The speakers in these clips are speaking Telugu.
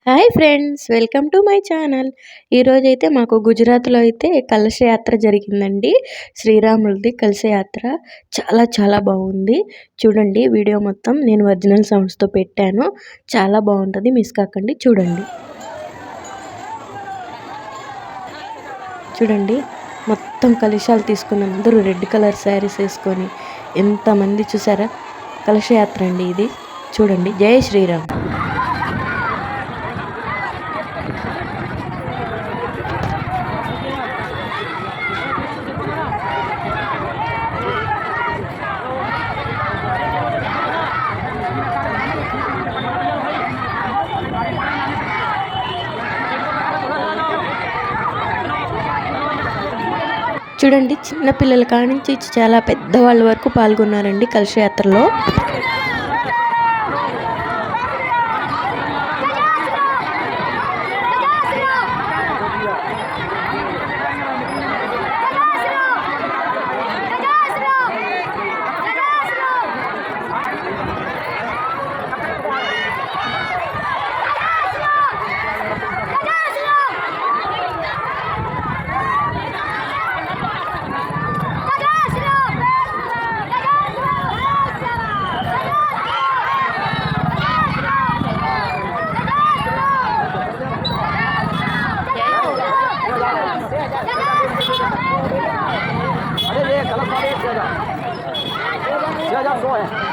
Hi friends, welcome to my channel. ఈరోజైతే మాకు గుజరాత్లో అయితే కలశయాత్ర జరిగిందండి. శ్రీరాములది కలశయాత్ర చాలా చాలా బాగుంది. చూడండి, వీడియో మొత్తం నేను ఒరిజినల్ సౌండ్స్తో పెట్టాను. చాలా బాగుంటుంది, మిస్ కాకండి. చూడండి, మొత్తం కలశాలు తీసుకుని అందరూ రెడ్ కలర్ శారీస్ వేసుకొని ఎంతమంది చూసారా. కలశయాత్ర అండి ఇది. చూడండి, జై శ్రీరామ్. చూడండి, చిన్న పిల్లల కానించి చాలా పెద్దవాళ్ళ వరకు పాల్గొన్నారండి కలశయాత్రలో.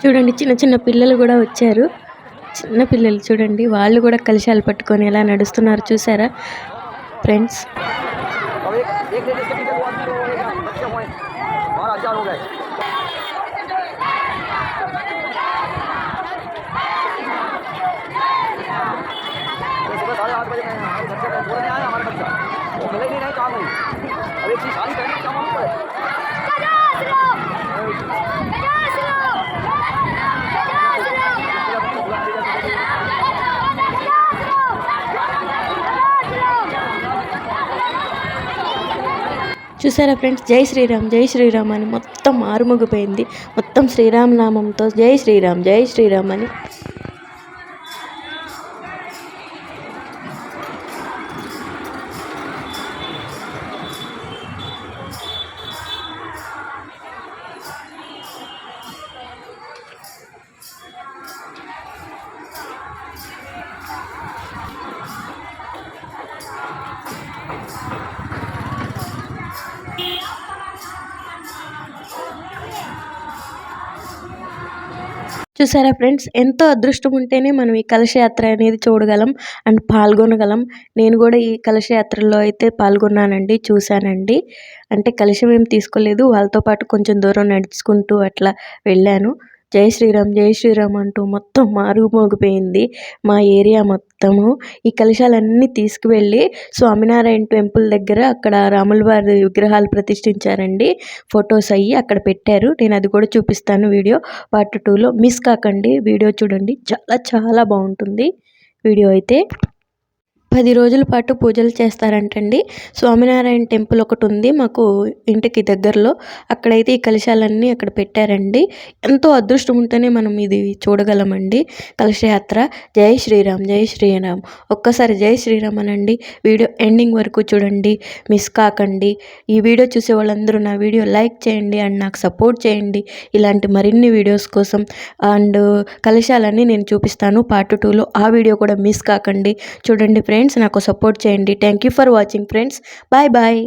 చూడండి, చిన్న చిన్న పిల్లలు కూడా వచ్చారు. చిన్న పిల్లలు చూడండి, వాళ్ళు కూడా కలశాలు పట్టుకొని ఎలా నడుస్తున్నారు చూసారా ఫ్రెండ్స్. చూసారా ఫ్రెండ్స్, జై శ్రీరామ్ జై శ్రీరామ్ అని మొత్తం మారుమోగిపోయింది. మొత్తం శ్రీరామ్ నామంతో జై శ్రీరామ్ జై శ్రీరామ్ అని. చూసారా ఫ్రెండ్స్, ఎంతో అదృష్టం ఉంటేనే మనం ఈ కలశయాత్ర అనేది చూడగలం అండ్ పాల్గొనగలం. నేను కూడా ఈ కలశయాత్రలో అయితే పాల్గొన్నానండి, చూశానండి. అంటే కలశం ఏం తీసుకోలేదు, వాళ్ళతో పాటు కొంచెం దూరం నడుచుకుంటూ అట్లా వెళ్ళాను. జై శ్రీరామ్ అంటూ మొత్తం మారుమోగిపోయింది మా ఏరియా మొత్తము. ఈ కలశాలన్నీ తీసుకువెళ్ళి స్వామినారాయణ టెంపుల్ దగ్గర అక్కడ రాముల వారి విగ్రహాలు ప్రతిష్ఠించారండి. ఫొటోస్ అయ్యి అక్కడ పెట్టారు. నేను అది కూడా చూపిస్తాను వీడియో పార్ట్ 2లో. మిస్ కాకండి, వీడియో చూడండి. చాలా చాలా బాగుంటుంది వీడియో అయితే. 10 రోజుల పాటు పూజలు చేస్తారంటండి. స్వామినారాయణ టెంపుల్ ఒకటి ఉంది మాకు ఇంటికి దగ్గరలో. అక్కడైతే ఈ కలశాలన్నీ అక్కడ పెట్టారండి. ఎంతో అదృష్టం ఉంటేనే మనం ఇది చూడగలమండి కలశయాత్ర. జై శ్రీరామ్. ఒక్కసారి జై శ్రీరామ్ అనండి. వీడియో ఎండింగ్ వరకు చూడండి, మిస్ కాకండి. ఈ వీడియో చూసే వాళ్ళందరూ నా వీడియో లైక్ చేయండి అండ్ నాకు సపోర్ట్ చేయండి. ఇలాంటి మరిన్ని వీడియోస్ కోసం అండ్ కలశాలన్నీ నేను చూపిస్తాను పార్ట్ 2లో. ఆ వీడియో కూడా మిస్ కాకండి. చూడండి ఫ్రెండ్స్, నాకు సపోర్ట్ చేయండి. Thank you for watching friends. Bye bye.